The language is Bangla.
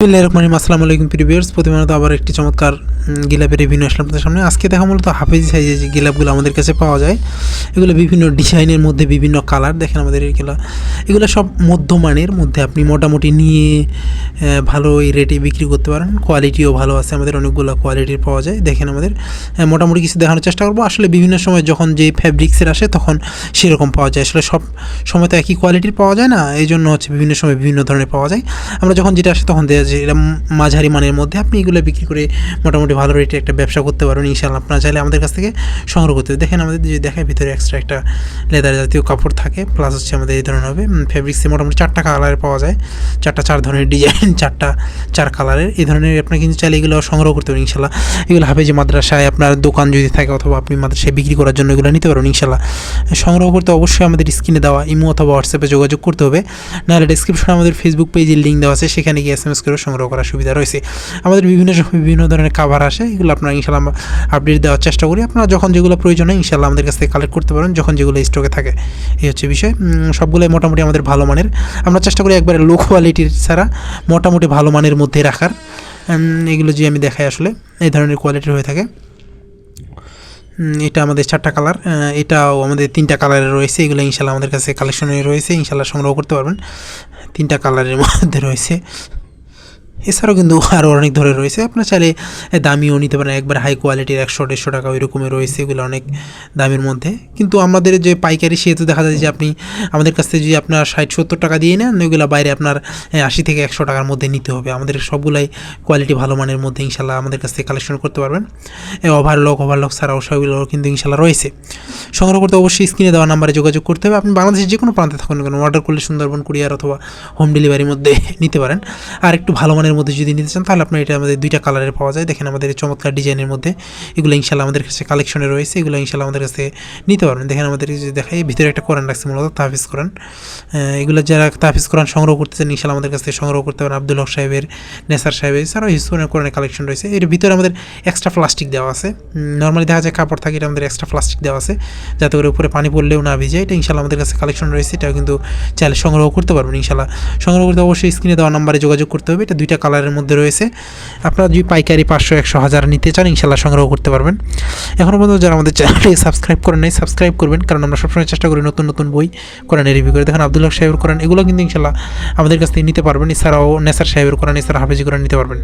আসসালামু আলাইকুম প্রিভিউয়ার্স, প্রতিনিয়ত আবার একটি চমৎকার গিলাপের রিভিউ আসলাম আপনাদের সামনে। আজকে দেখা মূলত হাফেজি সাইজের যে গিলাপগুলো আমাদের কাছে পাওয়া যায়, এগুলো বিভিন্ন ডিজাইনের মধ্যে বিভিন্ন কালার। দেখেন আমাদের এগুলো সব মধ্যমানের মধ্যে, আপনি মোটামুটি নিয়ে ভালো এই রেটে বিক্রি করতে পারেন। কোয়ালিটিও ভালো আছে, আমাদের অনেকগুলো কোয়ালিটির পাওয়া যায়। দেখেন আমাদের মোটামুটি কিছু দেখানোর চেষ্টা করবো। আসলে বিভিন্ন সময় যখন যে ফ্যাব্রিক্সের আসে তখন সেরকম পাওয়া যায়, আসলে সব সময় তো একই কোয়ালিটির পাওয়া যায় না, এই জন্য হচ্ছে বিভিন্ন সময় বিভিন্ন ধরনের পাওয়া যায়। আমরা যখন যেটা আসে তখন দেওয়া যায়, এটা মাঝারি মানের মধ্যে আপনি এগুলো বিক্রি করে মোটামুটি ভালো রেটে একটা ব্যবসা করতে পারবেন ইনশাআল্লাহ। আপনারা চাইলে আমাদের কাছ থেকে সংগ্রহ করতে হবে। দেখেন আমাদের যে দেখায় ভিতরে এক্সট্রা একটা লেদার জাতীয় কাপড় থাকে, প্লাস হচ্ছে আমাদের এই ধরনের হবে ফেব্রিক্সে মোটামুটি 4টা কালারের পাওয়া যায়, 4 ধরনের ডিজাইন, 4 কালারের এই ধরনের। আপনার কিন্তু চাইলে এগুলো সংগ্রহ করতে পারেন ইনশাআল্লাহ। এগুলো হাফেজি মাদ্রাসায় আপনার দোকান যদি থাকে অথবা আপনি মাদ্রাসায় বিক্রি করার জন্য এগুলো নিতে পারবেন ইনশাআল্লাহ। সংগ্রহ করতে অবশ্যই আমাদের স্ক্রিনে দেওয়া ইমো অথবা হোয়াটসঅ্যাপে যোগাযোগ করতে হবে, নাহলে ডিসক্রিপশনে আমাদের ফেসবুক পেজের লিঙ্ক দেওয়া আছে, সেখানে গিয়ে SMS করে সংগ্রহ করার সুবিধা রয়েছে। আমাদের বিভিন্ন ধরনের কাভার আসে, এগুলো আপনারা ইনশাআল্লাহ আপডেট দেওয়ার চেষ্টা করি। আপনারা যখন যেগুলো প্রয়োজন হয় ইনশাআল্লাহ আমাদের কাছ থেকে কালেক্ট করতে পারেন, যখন যেগুলো স্টকে থাকে। এই হচ্ছে বিষয়। সবগুলোই মোটামুটি আমাদের ভালো মানের। আমরা চেষ্টা করি একবারে লো কোয়ালিটির ছাড়া মোটামুটি ভালো মানের মধ্যে রাখার। এগুলো যে আমি দেখাই আসলে এই ধরনের কোয়ালিটির হয়ে থাকে। এটা আমাদের 4টা কালার, এটাও আমাদের 3টা কালারের রয়েছে। এগুলো ইনশাআল্লাহ আমাদের কাছে কালেকশনে রয়েছে, ইনশাআল্লাহ সংগ্রহ করতে পারবেন। 3টা কালারের মধ্যে রয়েছে। এছাড়াও কিন্তু আরও অনেক ধরনের রয়েছে, আপনার চাইলে দামিও নিতে পারেন, একবার হাই কোয়ালিটির 100-150 টাকা ওই রকমের রয়েছে, এগুলো অনেক দামের মধ্যে। কিন্তু আমাদের যে পাইকারি, সেহেতু দেখা যায় যে আপনি আমাদের কাছ থেকে যদি আপনার 60-70 টাকা দিয়ে নেন, ওইগুলো বাইরে আপনার 80 থেকে 100 টাকার মধ্যে নিতে হবে। আমাদের সবগুলাই কোয়ালিটি ভালো মানের মধ্যে ইনশাআল্লাহ আমাদের কাছ থেকে কালেকশন করতে পারবেন। ওভারলক ছাড়াও সবগুলো কিন্তু ইনশাআল্লাহ রয়েছে। সংগ্রহ করতে অবশ্যই স্ক্রিনে দেওয়া নাম্বারে যোগাযোগ করতে হবে। আপনি বাংলাদেশের যে কোনো প্রান্তে থাকুন কেন, অর্ডার করলে সুন্দরবন কুরিয়ার অথবা হোম ডেলিভারির মধ্যে নিতে পারেন। আর একটু ভালো মানের মধ্যে যদি নিতে চান তাহলে আপনার এটা আমাদের 2টা কালারের পাওয়া যায়। দেখেন আমাদের চমৎকার ডিজাইনের মধ্যে এগুলো ইনশাআল্লাহ আমাদের কাছে কালেকশনে রয়েছে, এগুলো ইনশাআল্লাহ আমাদের কাছে নিতে পারবেন। দেখেন আমাদের যে দেখাই ভিতরে একটা কোরআন রাখছে, মূলত তাহফিজ কোরআন। এগুলো যারা তাহফিজ কোরআন সংগ্রহ করতে চান ইনশাআল্লাহ আমাদের কাছ থেকে সংগ্রহ করতে পারেন। আব্দুল হক সাহেবের, নেসার সাহেবের, এছাড়াও হিসুনের কোরআনের কালেকশন রয়েছে। এর ভিতরে আমাদের এক্সট্রা প্লাস্টিক দেওয়া আছে। নর্মালি দেখা যায় কাপড় থাকে, এটা আমাদের এক্সট্রা প্লাস্টিক দেওয়া আছে যাতে করে উপরে পানি পড়লেও না ভিজে। এটা ইনশাআল্লাহ আমাদের কাছে কালেকশন রয়েছে, এটাও কিন্তু চাইলে সংগ্রহ করতে পারবেন ইনশাআল্লাহ। সংগ্রহ করতে অবশ্যই স্ক্রিনে দেওয়া নাম্বারে যোগাযোগ করতে হবে। এটা 2টা কালারের মধ্যে রয়েছে। আপনারা যদি পাইকারি 500-100-1000 নিতে চান ইনশাআল্লাহ সংগ্রহ করতে পারবেন। এখনও পর্যন্ত যারা আমাদের চ্যানেলটি সাবস্ক্রাইব করেন নাই, সাবস্ক্রাইব করবেন, কারণ আমরা সবসময় চেষ্টা করি নতুন বই কোরআনের রিভিউ করে। দেখেন আব্দুল হক সাহেবের কোরআন, এগুলো কিন্তু ইনশাআল্লাহ আমাদের কাছ থেকে নিতে পারবেন। এছাড়াও নেসার সাহেবের কোরআন, এছাড়া হাফেজি কোরআন নিতে পারবেন।